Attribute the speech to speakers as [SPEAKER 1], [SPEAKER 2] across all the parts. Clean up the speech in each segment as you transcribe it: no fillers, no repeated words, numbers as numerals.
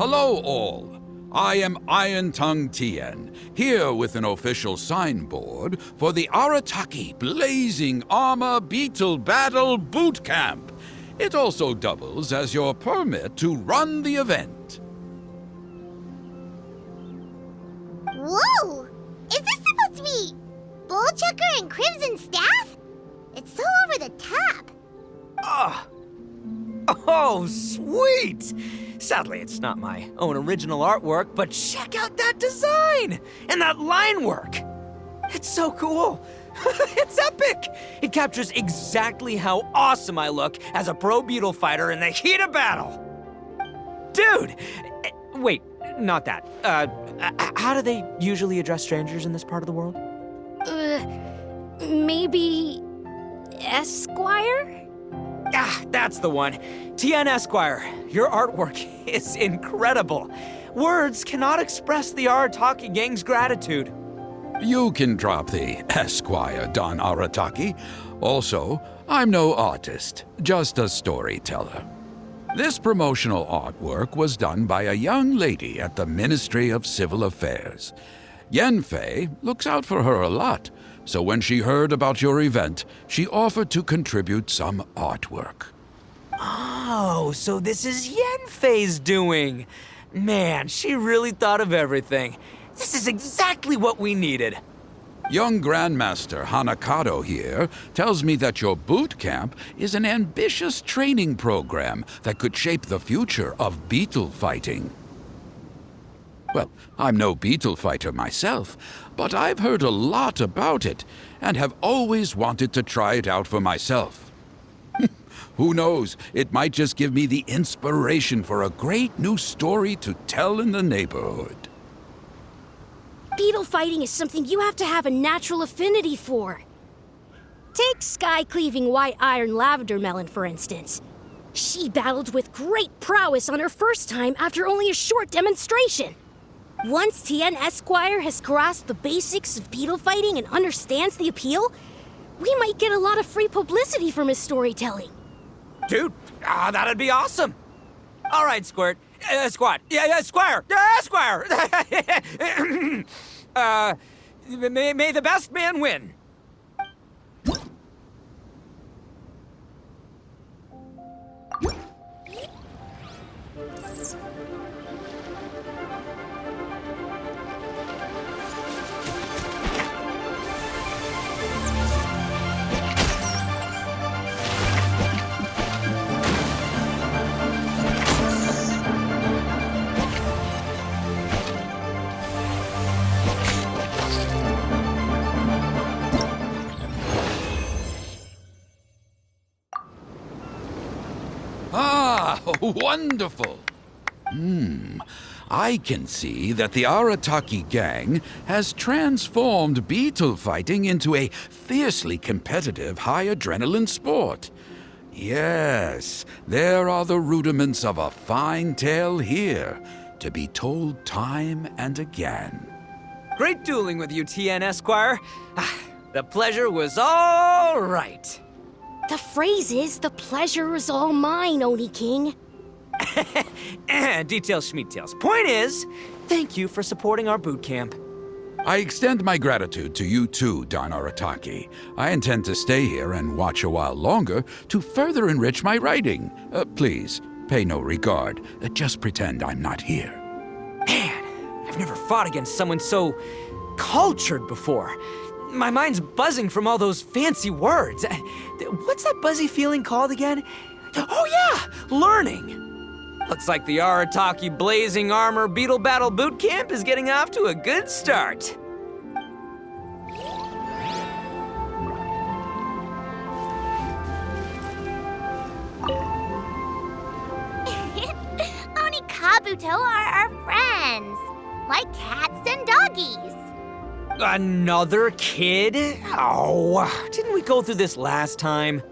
[SPEAKER 1] Hello all. I am Iron Tongue Tien, here with an official signboard for the Arataki Blazing Armor Beetle Battle Boot Camp. It also doubles as your permit to run the event.
[SPEAKER 2] Whoa! Is this supposed to be Bullchucker and Crimson Staff? It's so over the top.
[SPEAKER 3] Oh, sweet! Sadly, it's not my own original artwork, but check out that design! And that line work! It's so cool! It's epic! It captures exactly how awesome I look as a pro beetle fighter in the heat of battle! Dude! Wait, not that. How do they usually address strangers in this part of the world?
[SPEAKER 4] Maybe Esquire?
[SPEAKER 3] Ah, that's the one. Tien Esquire, your artwork is incredible. Words cannot express the Arataki gang's gratitude.
[SPEAKER 1] You can drop the Esquire, Don Arataki. Also, I'm no artist, just a storyteller. This promotional artwork was done by a young lady at the Ministry of Civil Affairs. Yenfei looks out for her a lot, so when she heard about your event, she offered to contribute some artwork.
[SPEAKER 3] Oh, so this is Yenfei's doing. Man, she really thought of everything. This is exactly what we needed.
[SPEAKER 1] Young Grandmaster Hanakado here tells me that your boot camp is an ambitious training program that could shape the future of beetle fighting. Well, I'm no beetle fighter myself, but I've heard a lot about it and have always wanted to try it out for myself. Who knows, it might just give me the inspiration for a great new story to tell in the neighborhood.
[SPEAKER 4] Beetle fighting is something you have to have a natural affinity for. Take sky-cleaving white iron lavender melon, for instance. She battled with great prowess on her first time after only a short demonstration. Once Tien Esquire has grasped the basics of beetle fighting and understands the appeal, we might get a lot of free publicity from his storytelling.
[SPEAKER 3] Dude, that'd be awesome. All right, Squirt. Squad. Yeah, Squire. Squire. May the best man win.
[SPEAKER 1] Ah, wonderful! I can see that the Arataki gang has transformed beetle fighting into a fiercely competitive high-adrenaline sport. Yes, there are the rudiments of a fine tale here, to be told time and again.
[SPEAKER 3] Great dueling with you, Tien Esquire. The pleasure was all right.
[SPEAKER 4] The phrase is, the pleasure is all mine, Oni King.
[SPEAKER 3] Details schmeetails. Point is, thank you for supporting our boot camp.
[SPEAKER 1] I extend my gratitude to you too, Don Arataki. I intend to stay here and watch a while longer to further enrich my writing. Please, pay no regard. Just pretend I'm not here.
[SPEAKER 3] Man, I've never fought against someone so cultured before. My mind's buzzing from all those fancy words. What's that buzzy feeling called again? Oh yeah, learning. Looks like the Arataki Blazing Armor Beetle Battle Boot Camp is getting off to a good start.
[SPEAKER 2] Oni Kabuto are our friends, like cats and doggies.
[SPEAKER 3] Another kid? Oh, didn't we go through this last time?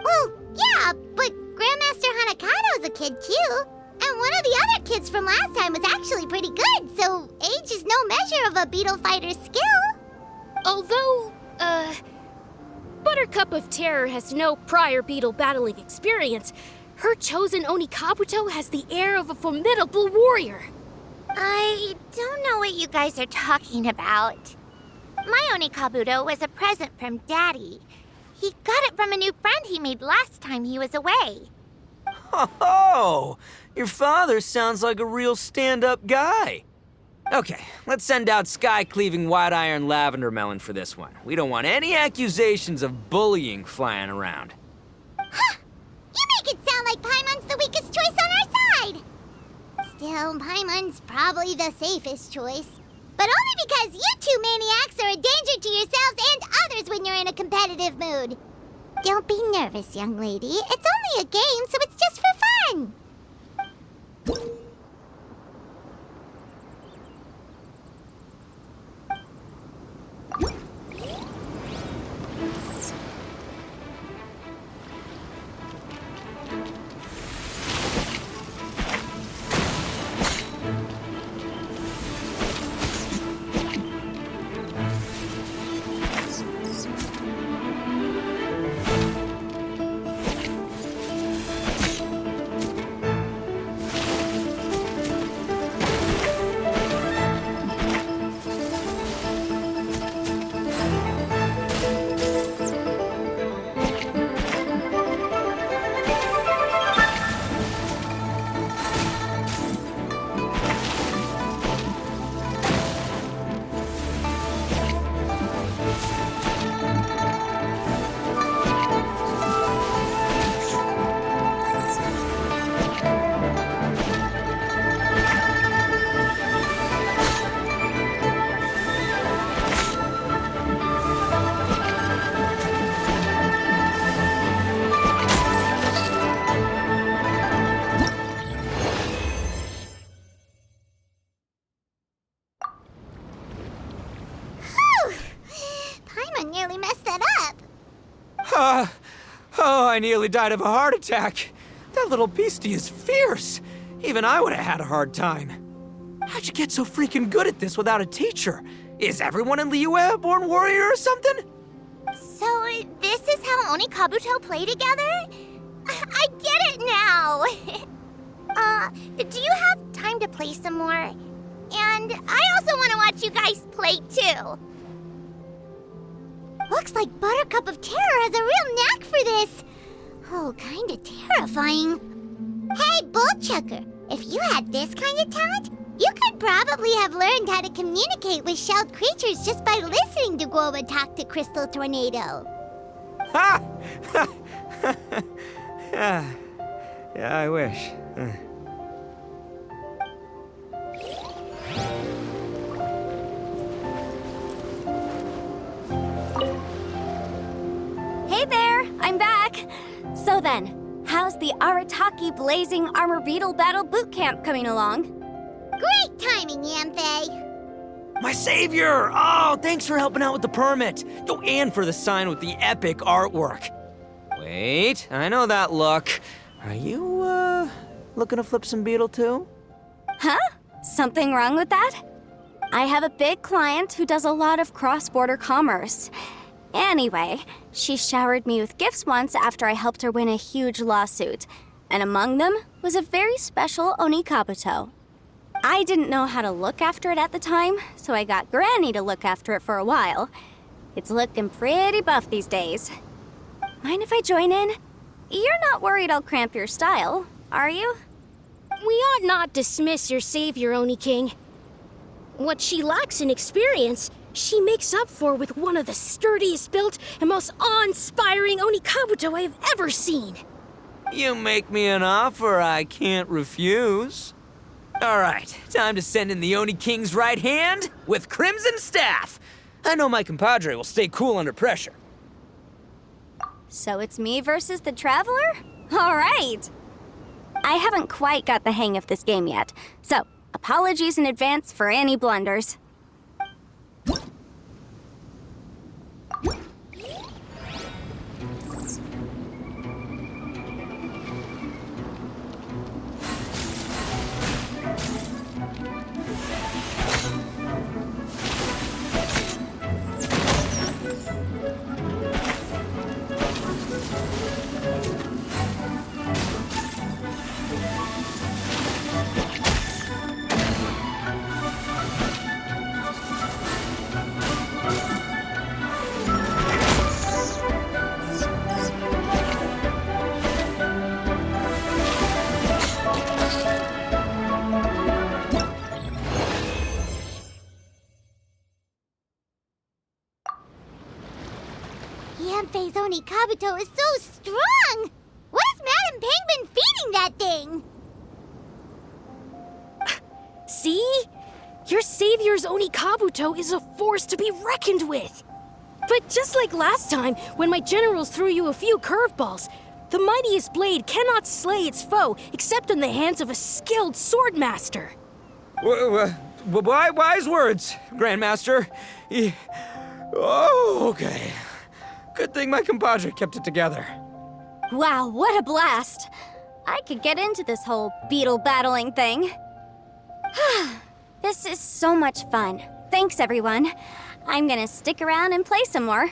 [SPEAKER 2] Well, yeah, but Grandmaster Hanakado's a kid too. And one of the other kids from last time was actually pretty good, so age is no measure of a beetle fighter's skill.
[SPEAKER 4] Although, Buttercup of Terror has no prior beetle battling experience, Her chosen Oni Kabuto has the air of a formidable warrior.
[SPEAKER 2] I don't know what you guys are talking about. My Oni Kabuto was a present from Daddy. He got it from a new friend he made last time he was away.
[SPEAKER 3] Oh, your father sounds like a real stand-up guy. Okay, let's send out sky-cleaving white iron lavender melon for this one. We don't want any accusations of bullying flying around.
[SPEAKER 2] Huh! You make it sound like Paimon's the weakest choice on our side! Still, Paimon's probably the safest choice. But only because you two maniacs are a danger to yourselves and others when you're in a competitive mood. Don't be nervous, young lady. It's only a game, so it's just for fun. Nearly messed that up.
[SPEAKER 3] Oh, I nearly died of a heart attack. That little beastie is fierce. Even I would have had a hard time. How'd you get so freaking good at this without a teacher? Is everyone in Liyue a born warrior or something?
[SPEAKER 2] So, this is how Oni Kabuto play together? I get it now! Do you have time to play some more? And I also want to watch you guys play too. Looks like Buttercup of Terror has a real knack for this. Oh, kinda terrifying. Hey, Bullchucker, if you had this kind of talent, you could probably have learned how to communicate with shelled creatures just by listening to Guoba talk to Crystal Tornado.
[SPEAKER 3] Ha! Yeah, I wish.
[SPEAKER 5] Hey there, I'm back. So then, how's the Arataki Blazing Armor Beetle Battle Boot Camp coming along?
[SPEAKER 2] Great timing, Yanthe.
[SPEAKER 3] My savior! Oh, thanks for helping out with the permit. Oh, and for the sign with the epic artwork. Wait, I know that look. Are you, looking to flip some beetle too?
[SPEAKER 5] Huh? Something wrong with that? I have a big client who does a lot of cross-border commerce. Anyway, she showered me with gifts once after I helped her win a huge lawsuit, and among them was a very special Oni Kabuto. I didn't know how to look after it at the time, so I got Granny to look after it for a while. It's looking pretty buff these days. Mind if I join in? You're not worried I'll cramp your style, are you?
[SPEAKER 4] We ought not dismiss your savior, Oni King. What she lacks in experience, she makes up for with one of the sturdiest built and most awe-inspiring Oni Kabuto I have ever seen.
[SPEAKER 3] You make me an offer I can't refuse. All right, time to send in the Oni King's right hand with Crimson Staff. I know my compadre will stay cool under pressure.
[SPEAKER 5] So it's me versus the Traveler? All right. I haven't quite got the hang of this game yet, so apologies in advance for any blunders.
[SPEAKER 2] Oni Kabuto is so strong! What is Madam Penguin feeding that thing?
[SPEAKER 4] See? Your savior's Oni Kabuto is a force to be reckoned with. But just like last time, when my generals threw you a few curveballs, the mightiest blade cannot slay its foe except in the hands of a skilled swordmaster.
[SPEAKER 3] Wise words, Grandmaster. Oh, okay. Good thing my compadre kept it together.
[SPEAKER 5] Wow, what a blast! I could get into this whole beetle battling thing. This is so much fun. Thanks, everyone. I'm gonna stick around and play some more.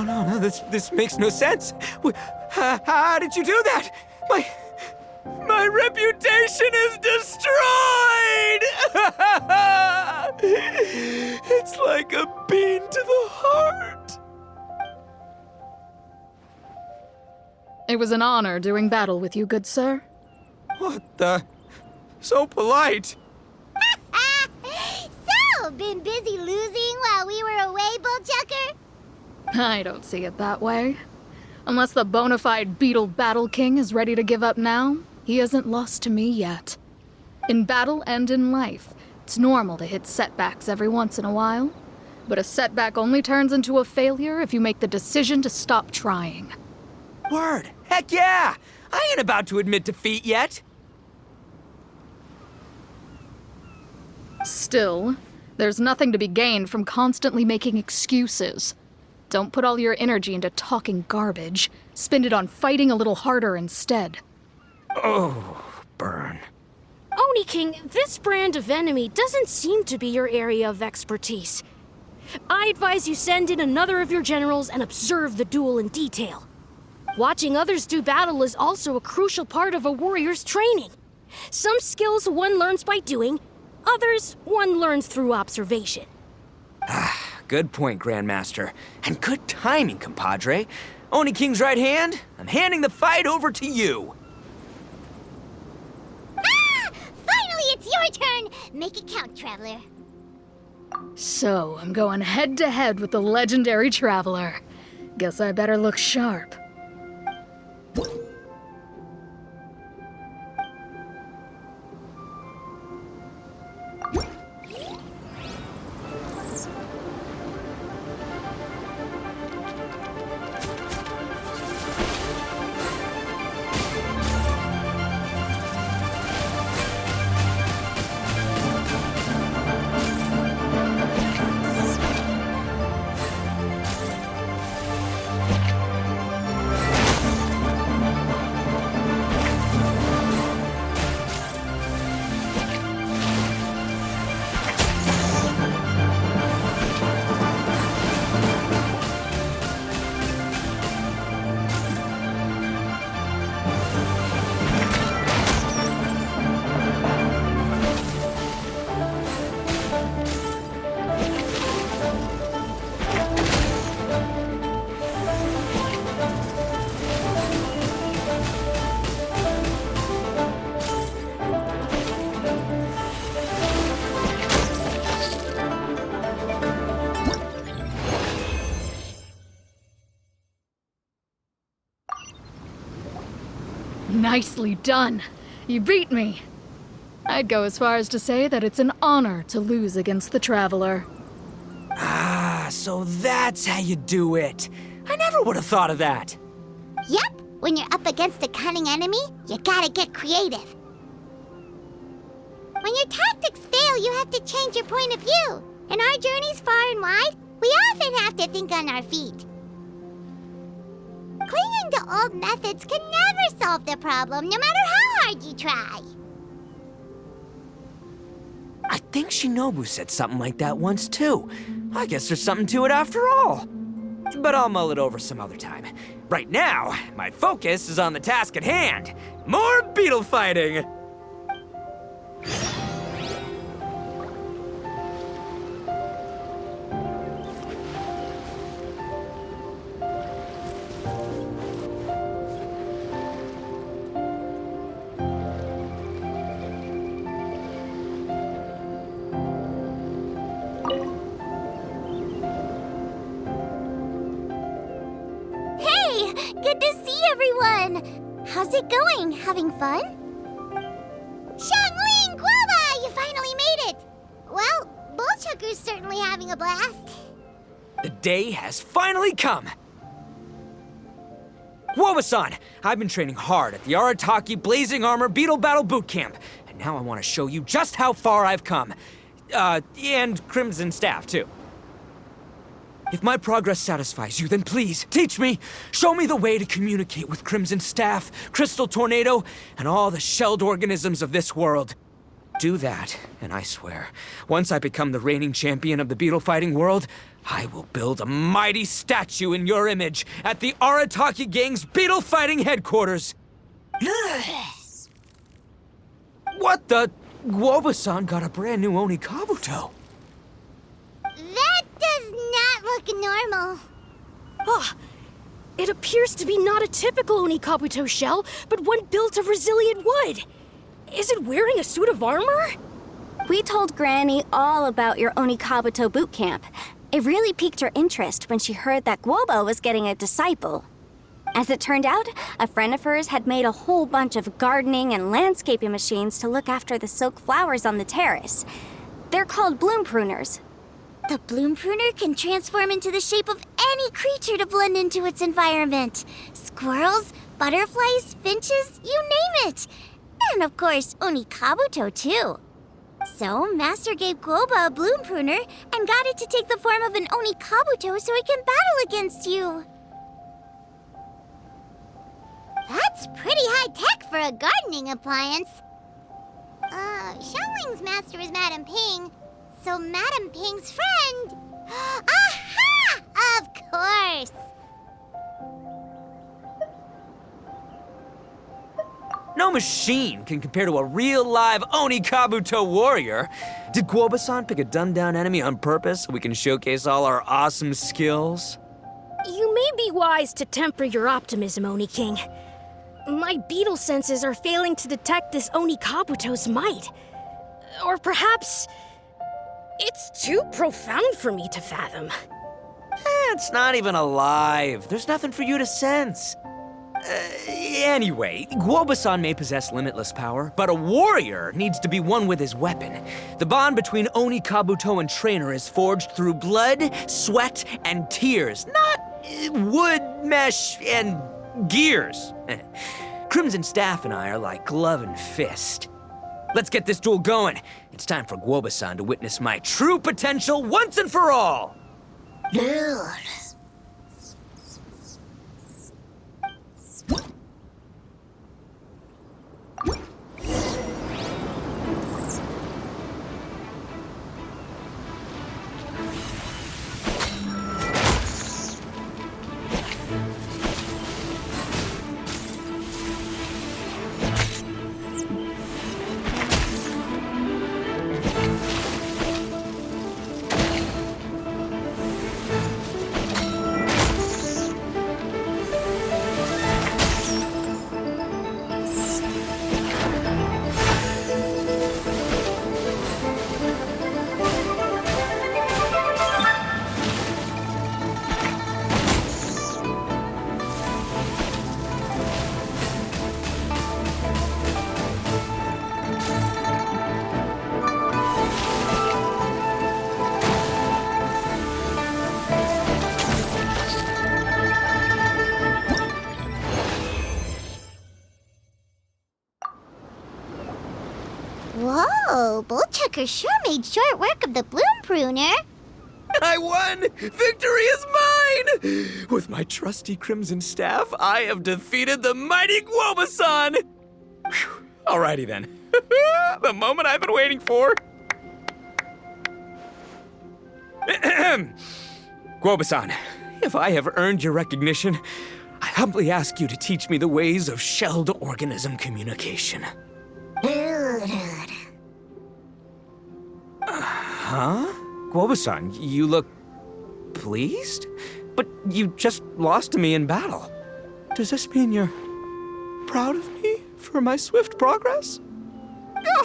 [SPEAKER 3] No, this makes no sense. How did you do that? My reputation is destroyed! It's like a bean to the heart.
[SPEAKER 6] It was an honor doing battle with you, good sir.
[SPEAKER 3] What the? So polite.
[SPEAKER 2] So, been busy losing while we were away, Bullchucker?
[SPEAKER 6] I don't see it that way. Unless the bona fide Beetle Battle King is ready to give up now, he hasn't lost to me yet. In battle and in life, it's normal to hit setbacks every once in a while. But a setback only turns into a failure if you make the decision to stop trying.
[SPEAKER 3] Word. Heck yeah! I ain't about to admit defeat yet.
[SPEAKER 6] Still, there's nothing to be gained from constantly making excuses. Don't put all your energy into talking garbage. Spend it on fighting a little harder instead.
[SPEAKER 3] Oh, burn.
[SPEAKER 4] Oni King, this brand of enemy doesn't seem to be your area of expertise. I advise you send in another of your generals and observe the duel in detail. Watching others do battle is also a crucial part of a warrior's training. Some skills one learns by doing, others one learns through observation.
[SPEAKER 3] Good point, Grandmaster. And good timing, compadre. Oni King's right hand, I'm handing the fight over to you.
[SPEAKER 2] Finally, it's your turn! Make it count, Traveler.
[SPEAKER 6] So, I'm going head to head with the legendary Traveler. Guess I better look sharp. Nicely done. You beat me. I'd go as far as to say that it's an honor to lose against the Traveler.
[SPEAKER 3] Ah, so that's how you do it. I never would have thought of that.
[SPEAKER 2] Yep, when you're up against a cunning enemy, you gotta get creative. When your tactics fail, you have to change your point of view. In our journeys far and wide, we often have to think on our feet. Clinging to old methods can never solve the problem, no matter how hard you try.
[SPEAKER 3] I think Shinobu said something like that once, too. I guess there's something to it after all. But I'll mull it over some other time. Right now, my focus is on the task at hand. More beetle fighting!
[SPEAKER 2] Hey! Good to see everyone! How's it going? Having fun? Xiangling, Guoba! You finally made it! Well, Bullchucker's certainly having a blast.
[SPEAKER 3] The day has finally come! Woba-san! I've been training hard at the Arataki Blazing Armor Beetle Battle Boot Camp, and now I want to show you just how far I've come. And Crimson Staff, too. If my progress satisfies you, then please, teach me! Show me the way to communicate with Crimson Staff, Crystal Tornado, and all the shelled organisms of this world. Do that, and I swear, once I become the reigning champion of the beetle fighting world, I will build a mighty statue in your image at the Arataki Gang's beetle fighting headquarters. What the? Woba-san got a brand new Oni Kabuto.
[SPEAKER 2] That does not look normal.
[SPEAKER 4] Oh, it appears to be not a typical Onikabuto shell, but one built of resilient wood. Is it wearing a suit of armor?
[SPEAKER 5] We told Granny all about your Onikabuto boot camp. It really piqued her interest when she heard that Guoba was getting a disciple. As it turned out, a friend of hers had made a whole bunch of gardening and landscaping machines to look after the silk flowers on the terrace. They're called bloom pruners.
[SPEAKER 2] The bloom pruner can transform into the shape of any creature to blend into its environment. Squirrels, butterflies, finches, you name it. And of course, Onikabuto too. So, Master gave Guoba a bloom pruner and got it to take the form of an Onikabuto so it can battle against you. That's pretty high-tech for a gardening appliance. Xiaoling's master is Madame Ping, so Madame Ping's friend... Aha! Of course!
[SPEAKER 3] No machine can compare to a real live Oni Kabuto warrior. Did Guoba-san pick a dumbed-down enemy on purpose so we can showcase all our awesome skills?
[SPEAKER 4] You may be wise to temper your optimism, Oni King. My beetle senses are failing to detect this Onikabuto's might. Or perhaps it's too profound for me to fathom.
[SPEAKER 3] It's not even alive. There's nothing for you to sense. Anyway, Guoba-san may possess limitless power, but a warrior needs to be one with his weapon. The bond between Oni Kabuto and trainer is forged through blood, sweat, and tears, not wood, mesh, and gears. Crimson Staff and I are like glove and fist. Let's get this duel going. It's time for Guoba-san to witness my true potential once and for all.
[SPEAKER 2] Whoa, Bullchucker sure made short work of the bloom pruner.
[SPEAKER 3] I won! Victory is mine! With my trusty Crimson Staff, I have defeated the mighty Guoba-san! Whew. Alrighty then. The moment I've been waiting for. Guoba-san, if I have earned your recognition, I humbly ask you to teach me the ways of shelled organism communication. Huh? Guoba-san, you look pleased? But you just lost to me in battle. Does this mean you're proud of me for my swift progress?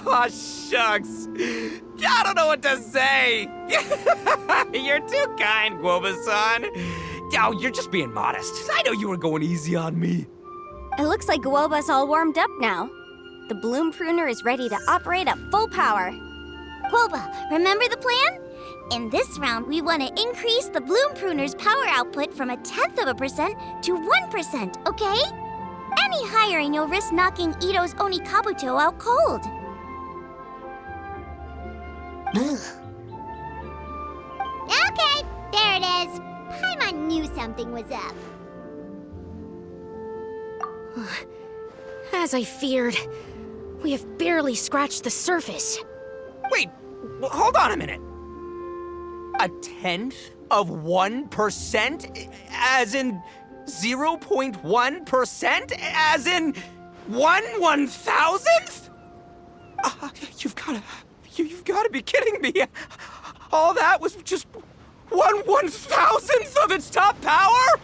[SPEAKER 3] Oh, shucks. I don't know what to say. You're too kind, Guoba-san. Oh, you're just being modest. I know you were going easy on me.
[SPEAKER 5] It looks like Guoba's all warmed up now. The bloom pruner is ready to operate at full power.
[SPEAKER 2] Guoba, remember the plan? In this round, we want to increase the bloom pruner's power output from 0.1% to 1%, okay? Any higher and you'll risk knocking Ito's Onikabuto out cold. Okay, there it is. Paimon knew something was up.
[SPEAKER 4] As I feared, we have barely scratched the surface.
[SPEAKER 3] Wait, hold on a minute. 1/10 of 1%? As in 0.1%? As in 1/1000th? You've gotta be kidding me. All that was just 1/1000th of its top power?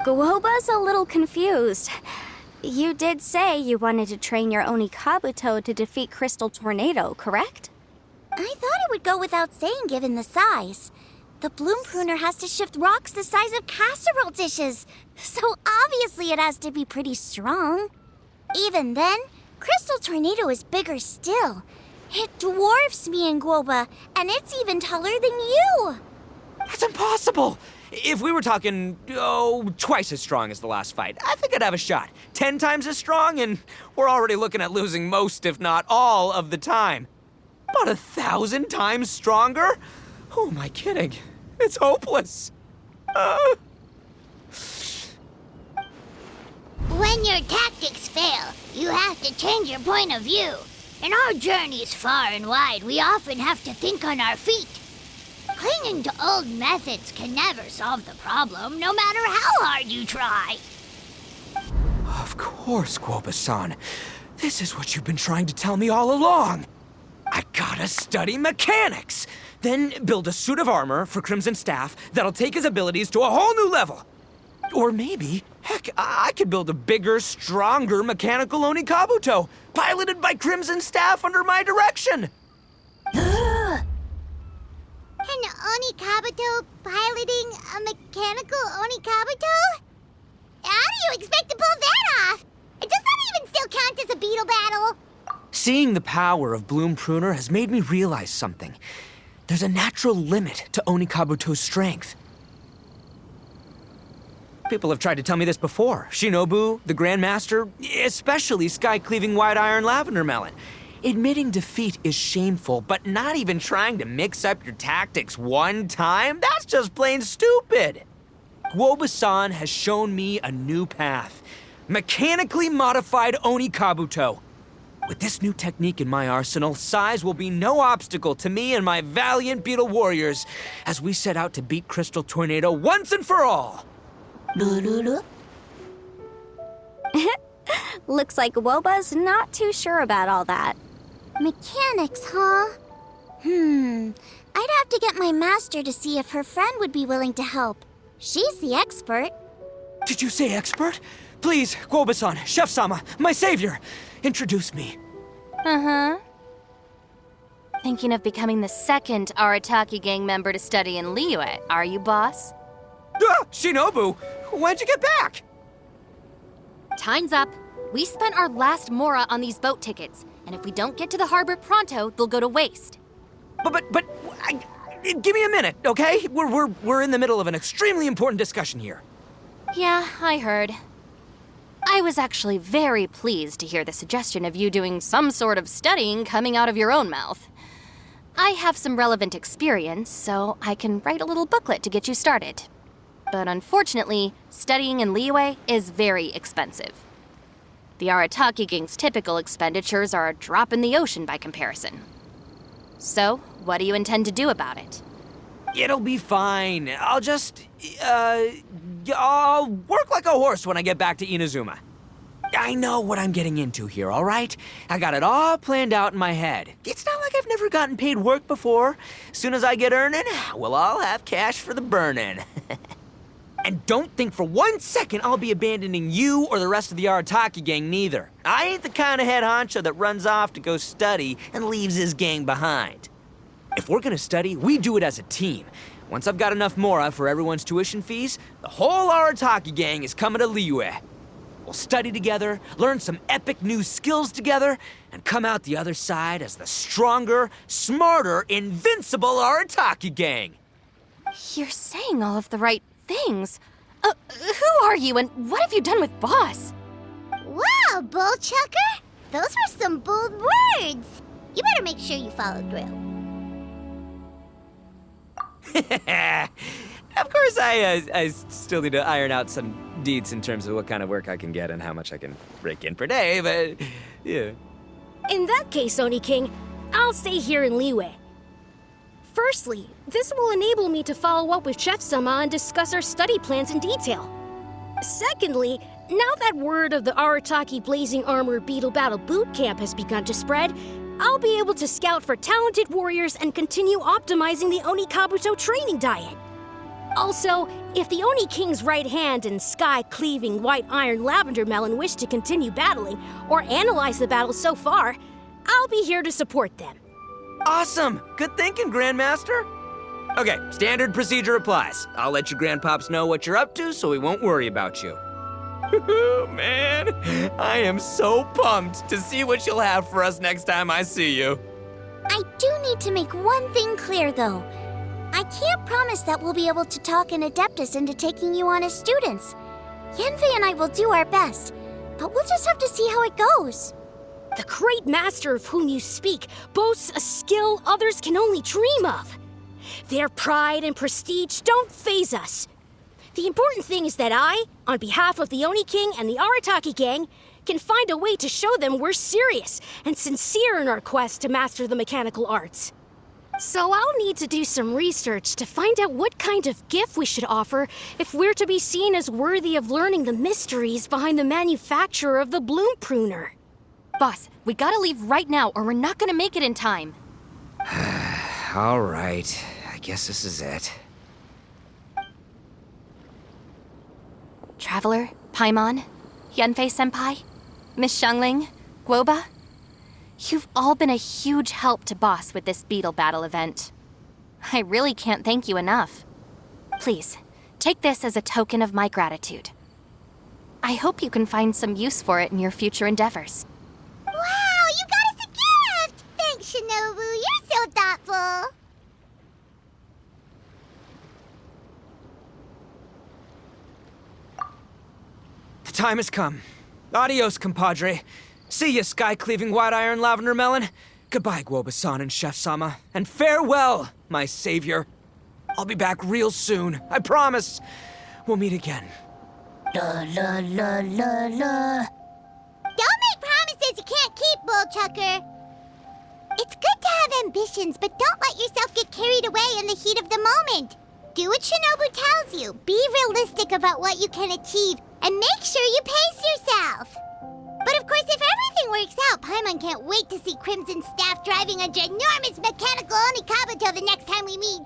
[SPEAKER 5] Guoba's a little confused. You did say you wanted to train your Onikabuto to defeat Crystal Tornado, correct?
[SPEAKER 2] I thought it would go without saying given the size. The bloom pruner has to shift rocks the size of casserole dishes, so obviously it has to be pretty strong. Even then, Crystal Tornado is bigger still. It dwarfs me and Guoba, and it's even taller than you.
[SPEAKER 3] That's impossible! If we were talking, twice as strong as the last fight, I think I'd have a shot. 10 times as strong, and we're already looking at losing most, if not all, of the time. About 1,000 times stronger? Who am I kidding? It's hopeless.
[SPEAKER 2] When your tactics fail, you have to change your point of view. In our journeys far and wide, we often have to think on our feet. Clinging to old methods can never solve the problem, no matter how hard you try.
[SPEAKER 3] Of course, Guoba-san. This is what you've been trying to tell me all along. I gotta study mechanics, then build a suit of armor for Crimson Staff that'll take his abilities to a whole new level. Or maybe, heck, I could build a bigger, stronger mechanical Onikabuto, piloted by Crimson Staff under my direction.
[SPEAKER 2] An Onikabuto piloting a mechanical Onikabuto? How do you expect to pull that off? Does that even still count as a beetle battle?
[SPEAKER 3] Seeing the power of Bloom Pruner has made me realize something. There's a natural limit to Onikabuto's strength. People have tried to tell me this before. Shinobu, the Grandmaster, especially Sky-Cleaving White Iron Lavender Melon. Admitting defeat is shameful, but not even trying to mix up your tactics one time? That's just plain stupid! Guoba-san has shown me a new path. Mechanically modified Onikabuto. With this new technique in my arsenal, size will be no obstacle to me and my valiant beetle warriors as we set out to beat Crystal Tornado once and for all!
[SPEAKER 5] Looks like Guoba's not too sure about all that.
[SPEAKER 2] Mechanics, huh? I'd have to get my master to see if her friend would be willing to help. She's the expert.
[SPEAKER 3] Did you say expert? Please, Guoba-san, Chef-sama, my savior, introduce me.
[SPEAKER 5] Uh-huh. Thinking of becoming the second Arataki gang member to study in Liyue, are you, boss?
[SPEAKER 3] Shinobu, when'd you get back?
[SPEAKER 7] Time's up. We spent our last mora on these boat tickets, and if we don't get to the harbor pronto, they'll go to waste.
[SPEAKER 3] Give me a minute, okay? We're in the middle of an extremely important discussion here.
[SPEAKER 7] Yeah, I heard. I was actually very pleased to hear the suggestion of you doing some sort of studying coming out of your own mouth. I have some relevant experience, so I can write a little booklet to get you started. But unfortunately, studying in Liyue is very expensive. The Arataki gang's typical expenditures are a drop in the ocean by comparison. So, what do you intend to do about it?
[SPEAKER 3] It'll be fine. I'll work like a horse when I get back to Inazuma. I know what I'm getting into here, all right? I got it all planned out in my head. It's not like I've never gotten paid work before. Soon as I get earning, we'll all have cash for the burning. And don't think for 1 second I'll be abandoning you or the rest of the Arataki gang neither. I ain't the kind of head honcho that runs off to go study and leaves his gang behind. If we're gonna study, we do it as a team. Once I've got enough mora for everyone's tuition fees, the whole Arataki gang is coming to Liyue. We'll study together, learn some epic new skills together, and come out the other side as the stronger, smarter, invincible Arataki gang.
[SPEAKER 7] You're saying all of the right things. Who are you and what have you done with Boss?
[SPEAKER 2] Wow, Bullchucker! Those were some bold words! You better make sure you follow through.
[SPEAKER 3] Of course, I still need to iron out some deeds in terms of what kind of work I can get and how much I can rake in per day, but yeah.
[SPEAKER 4] In that case, Oni King, I'll stay here in Liyue. Firstly, this will enable me to follow up with Chef Sama and discuss our study plans in detail. Secondly, now that word of the Arataki Blazing Armor Beetle Battle Boot Camp has begun to spread, I'll be able to scout for talented warriors and continue optimizing the Oni Kabuto training diet. Also, if the Oni King's right hand and sky-cleaving White Iron Lavender Melon wish to continue battling or analyze the battle so far, I'll be here to support them.
[SPEAKER 3] Awesome! Good thinking, Grandmaster. Okay, standard procedure applies. I'll let your grandpops know what you're up to so we won't worry about you. Man, I am so pumped to see what you'll have for us next time I see you.
[SPEAKER 2] I do need to make one thing clear, though. I can't promise that we'll be able to talk an Adeptus into taking you on as students. Yanfei and I will do our best, but we'll just have to see how it goes.
[SPEAKER 4] The great master of whom you speak boasts a skill others can only dream of. Their pride and prestige don't faze us. The important thing is that I, on behalf of the Oni King and the Arataki gang, can find a way to show them we're serious and sincere in our quest to master the mechanical arts. So I'll need to do some research to find out what kind of gift we should offer if we're to be seen as worthy of learning the mysteries behind the manufacture of the Bloom Pruner.
[SPEAKER 7] Boss, we gotta leave right now or we're not gonna make it in time.
[SPEAKER 3] All right, I guess this is it.
[SPEAKER 7] Traveler, Paimon, Yanfei-senpai, Miss Xiangling, Guoba. You've all been a huge help to Boss with this beetle battle event. I really can't thank you enough. Please, take this as a token of my gratitude. I hope you can find some use for it in your future endeavors.
[SPEAKER 2] Wow, you got us a gift! Thanks, Shinobu. You're so thoughtful.
[SPEAKER 3] The time has come. Adios, compadre. See ya, sky-cleaving White Iron Lavender Melon. Goodbye, Guoba-san and Chef Sama. And farewell, my savior. I'll be back real soon, I promise. We'll meet again.
[SPEAKER 2] La la la la la. Don't make promises you can't keep, Bullchucker. It's good to have ambitions, but don't let yourself get carried away in the heat of the moment. Do what Shinobu tells you. Be realistic about what you can achieve, and make sure you pace yourself. But of course, if everything works out, Paimon can't wait to see Crimson Staff driving a ginormous mechanical Onikabuto the next time we meet.